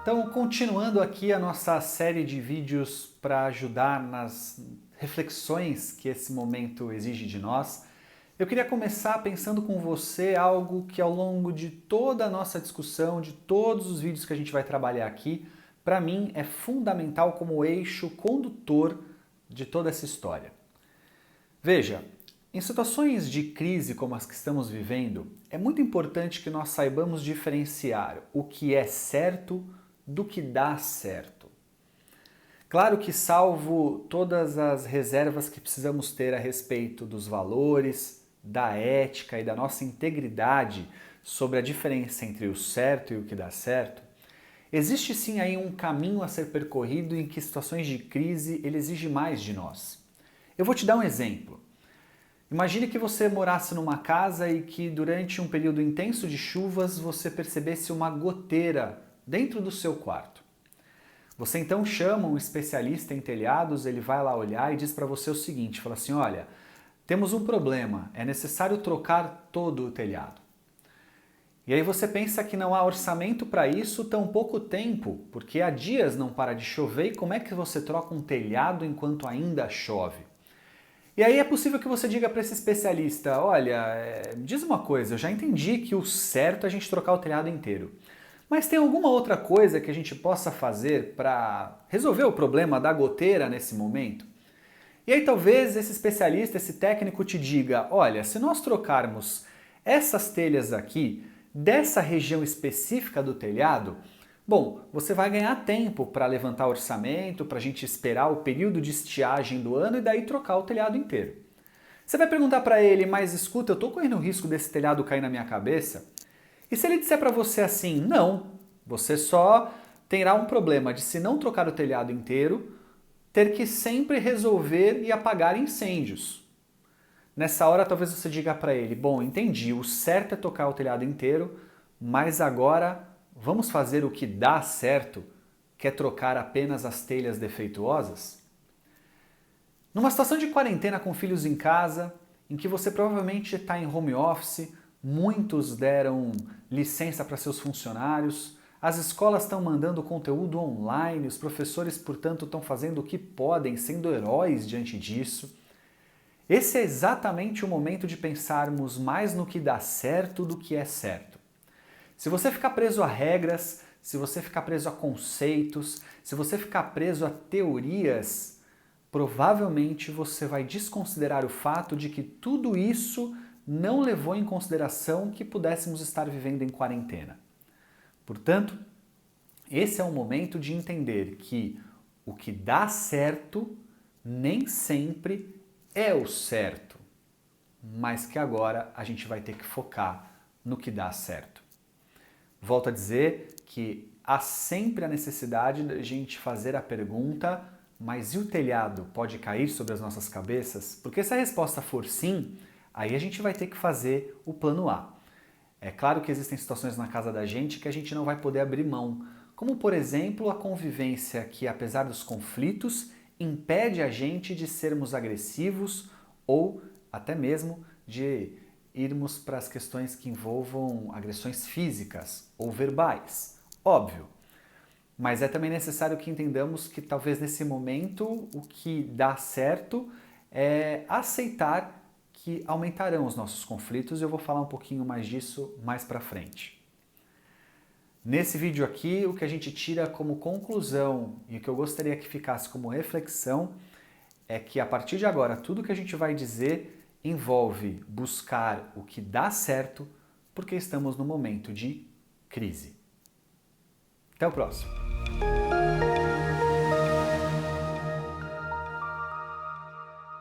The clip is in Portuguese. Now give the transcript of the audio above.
Então, continuando aqui a nossa série de vídeos para ajudar nas reflexões que esse momento exige de nós, eu queria começar pensando com você algo que ao longo de toda a nossa discussão, de todos os vídeos que a gente vai trabalhar aqui, para mim é fundamental como eixo condutor de toda essa história. Veja, em situações de crise como as que estamos vivendo, é muito importante que nós saibamos diferenciar o que é certo do que dá certo. Claro que, salvo todas as reservas que precisamos ter a respeito dos valores, da ética e da nossa integridade sobre a diferença entre o certo e o que dá certo, existe sim aí um caminho a ser percorrido em que situações de crise ele exige mais de nós. Eu vou te dar um exemplo. Imagine que você morasse numa casa e que durante um período intenso de chuvas você percebesse uma goteira dentro do seu quarto. Você então chama um especialista em telhados, ele vai lá olhar e diz para você o seguinte, fala assim, olha, temos um problema, é necessário trocar todo o telhado. E aí você pensa que não há orçamento para isso, tão pouco tempo, porque há dias não para de chover e como é que você troca um telhado enquanto ainda chove? E aí é possível que você diga para esse especialista, olha, diz uma coisa, eu já entendi que o certo é a gente trocar o telhado inteiro. Mas tem alguma outra coisa que a gente possa fazer para resolver o problema da goteira nesse momento? E aí talvez esse especialista, esse técnico te diga, olha, se nós trocarmos essas telhas aqui dessa região específica do telhado, bom, você vai ganhar tempo para levantar orçamento, para a gente esperar o período de estiagem do ano e daí trocar o telhado inteiro. Você vai perguntar para ele, mas escuta, eu estou correndo o risco desse telhado cair na minha cabeça? E se ele disser para você assim, não, você só terá um problema de, se não trocar o telhado inteiro, ter que sempre resolver e apagar incêndios. Nessa hora talvez você diga para ele, bom, entendi, o certo é tocar o telhado inteiro, mas agora vamos fazer o que dá certo, que é trocar apenas as telhas defeituosas? Numa situação de quarentena com filhos em casa, em que você provavelmente está em home office, muitos deram licença para seus funcionários, as escolas estão mandando conteúdo online, os professores, portanto, estão fazendo o que podem, sendo heróis diante disso. Esse é exatamente o momento de pensarmos mais no que dá certo do que é certo. Se você ficar preso a regras, se você ficar preso a conceitos, se você ficar preso a teorias, provavelmente você vai desconsiderar o fato de que tudo isso não levou em consideração que pudéssemos estar vivendo em quarentena. Portanto, esse é o momento de entender que o que dá certo nem sempre é o certo, mas que agora a gente vai ter que focar no que dá certo. Volto a dizer que há sempre a necessidade de a gente fazer a pergunta, mas e o telhado pode cair sobre as nossas cabeças? Porque se a resposta for sim, aí a gente vai ter que fazer o plano A. É claro que existem situações na casa da gente que a gente não vai poder abrir mão, como por exemplo a convivência que, apesar dos conflitos, impede a gente de sermos agressivos ou até mesmo de irmos para as questões que envolvam agressões físicas ou verbais. Óbvio. Mas é também necessário que entendamos que talvez nesse momento o que dá certo é aceitar que aumentarão os nossos conflitos e eu vou falar um pouquinho mais disso mais para frente. Nesse vídeo aqui, o que a gente tira como conclusão e o que eu gostaria que ficasse como reflexão é que a partir de agora tudo que a gente vai dizer envolve buscar o que dá certo porque estamos no momento de crise. Até o próximo!